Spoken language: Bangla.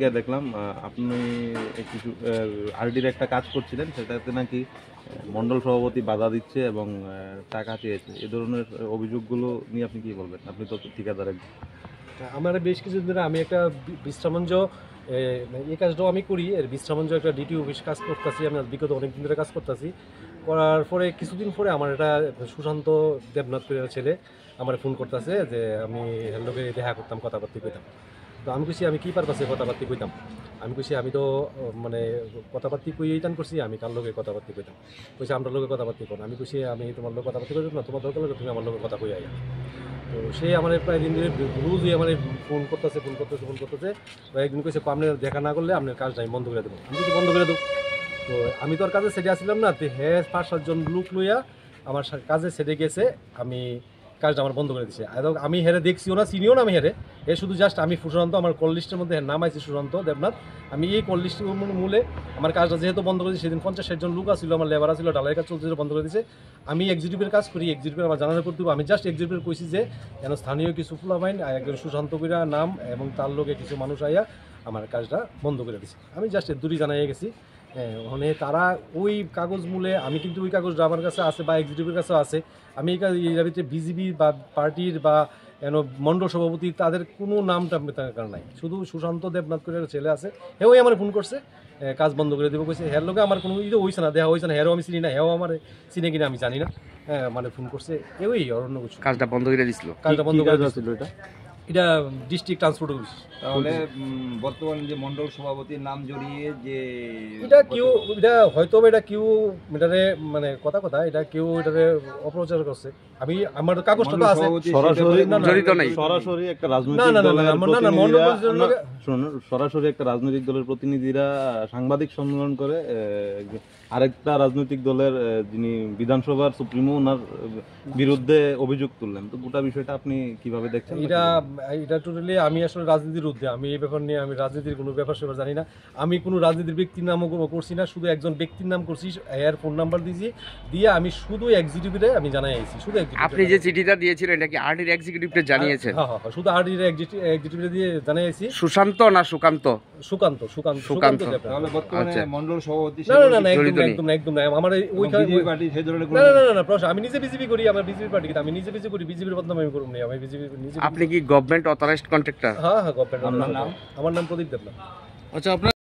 পত্রিকায় দেখলাম আপনি কিছু আরডির একটা কাজ করছিলেন, সেটাতে নাকি মণ্ডল সভাপতি বাধা দিচ্ছে এবং টাকা চেয়েছে। এ ধরনের অভিযোগগুলো নিয়ে আপনি কি বলবেন? আপনি তো ঠিকাদার একজন। আমার বেশ কিছুদিন ধরে আমি একটা বিশ্রামঞ্চ এই কাজটাও আমি করি, এর বিশ্রামঞ্চ একটা ডিটি অফিস কাজ করতেছি, আমি বিগত অনেক দিন ধরে কাজ করতেছি। করার পরে কিছুদিন পরে আমার একটা সুশান্ত দেবনাথ ছেলে আমার ফোন করতেছে যে আমি লোকে দেখা করতাম, কথাবার্তা কইতাম। তো আমি কইছি আমি কী পারপাসে কথাবার্তা কইতাম। আমি কইছি আমি তো মানে কথাবার্তা কইতাম করছি, আমি কার লোকে কথাবার্তা কইতাম। কইছি আমরা লোকে কথাবার্তা কর। আমি কইছি আমি তোমার লোক কথাবার্তা কইতাম না, তোমার দরকার লাগে তুমি আমার লোকে কথা কই আইয়া। তো সে আমার প্রায় দিন ধরে রোজই আমার ফোন করতেছে। একদিন কইছে আপনি দেখা না করলে আপনার কাজটা আমি বন্ধ করে দেবো। আমি কিছু বন্ধ করে দেবো। তো আমি তো আর কাজে সেটে আসছিলাম না, তো হ্যাঁ 5-7 জন লোক লইয়া আমার কাজে সেটে গেছে, আমি কাজটা আমার বন্ধ করে দিচ্ছে। আমি হেরে দেখছিও না, চিনিও না আমি হেরে। এ শুধু জাস্ট আমি সুশান্ত, আমার কল লিস্টের মধ্যে নাম আছে সুশান্ত দেবনাথ। আমি এই কল লিস্টের মূলে আমার কাজটা যেহেতু বন্ধ করে দিচ্ছি, সেদিন 50-60 জন লোক আসছিল, আমার লেবার আসছিল, ডালের কাজ চলছিল, বন্ধ করে দিচ্ছে। আমি এক্সিকিউটিভের কাজ করি, এক্সিকিউটিভের আমার জানাজা করতে হবে। আমি জাস্ট এক্সিকিউটিভের কইছি যে যেন স্থানীয় কিছু ফুলাবাইন একজন সুশান্ত কইরা নাম এবং তার লোকে কিছু মানুষ আইয়া আমার কাজটা বন্ধ করে দিচ্ছে। আমি জাস্ট দূরই জানাইয়া গেছি। মানে তারা ওই কাগজ মূলে, আমি কিন্তু ওই কাগজটা আমার কাছে আছে বা এক্সিকিউটিভের কাছেও আছে। আমি এই ভিতরে বিজিবি বা পার্টির বা মণ্ডল সভাপতি তাদের কোনো নামটা তার নাই, শুধু সুশান্ত দেবনাথ করে ছেলে আছে। হেও আমার ফোন করছে কাজ বন্ধ করে দেবো কইছে। হের লোকে আমার কোনো হয়েছে না, দেখা হয়েছে না। হেরও আমি চিনি না, হেও আমার চিনে কিনা আমি জানি না। মানে ফোন করছে এই অন্য কিছু। কাজটা বন্ধ করে দিছিল। কাজটা বন্ধ করে দিছিল। এটা ডিস্ট্রিক্ট ট্রান্সপোর্ট অফিস। তাহলে বর্তমানে যে মণ্ডল সভাপতির নাম জড়িয়ে যে এটা কেউ, এটা হয়তো এটা কেউ এটারে মানে কথা এটা কেউ এটারে অপপ্রচার করছে। আমি আমার কাগজটা তো আছে, সরাসরি জড়িত নাই। সরাসরি একটা রাজনৈতিক সরাসরি একটা রাজনৈতিক দলের প্রতিনিধিরা সাংবাদিক সম্মেলন করে আরেকটা রাজনৈতিক দলের যিনি বিধানসভার সুপ্রিমো ওনার বিরুদ্ধে অভিযোগ তুললেন। তো গোটা বিষয়টা আপনি কিভাবে দেখছেন? এটা টোটালি আমি আসলে রাজনীতির ঊর্ধ্বে, আমি এই ব্যাপার নিয়ে আমি রাজনীতির কোনো ব্যাপার সেবার জানি না। আমি কোনো রাজনীতির ব্যক্তির নামও করছি না, শুধু একজন ব্যক্তির নাম করছি, এর ফোন নাম্বার দিয়ে আমি শুধু এক্সিকিউটিভে আমি জানাই আইছি। শুধু আপনি যে চিঠিটা দিয়েছিলেন এটা কি আরডির এক্সিকিউটিভকে জানিয়েছেন? হ্যাঁ, শুধু আরডির এক্সিকিউটিভে দিয়ে জানাই আইছি। সুশান্ত না সুকান্ত? সুকান্ত। তাহলে বর্তমানে মণ্ডল সভাপতি না, একদম না। আমার ওইখানে বিজেপি পার্টি সেই ধরনের না প্রশ্ন। আমি নিজে বিজেপি করি, আমার বিজেপি পার্টি, আমি নিজে বিজেপি করি, বিজেপির বদনাম আমি করব না। আমি বিজেপি নিজে। আপনি কি গভর্নমেন্ট অথরাইজড কন্ট্রাক্টর? হ্যাঁ, গভর্নমেন্ট। আমার নাম প্রদীপ দেবনাথ। আচ্ছা, আপনার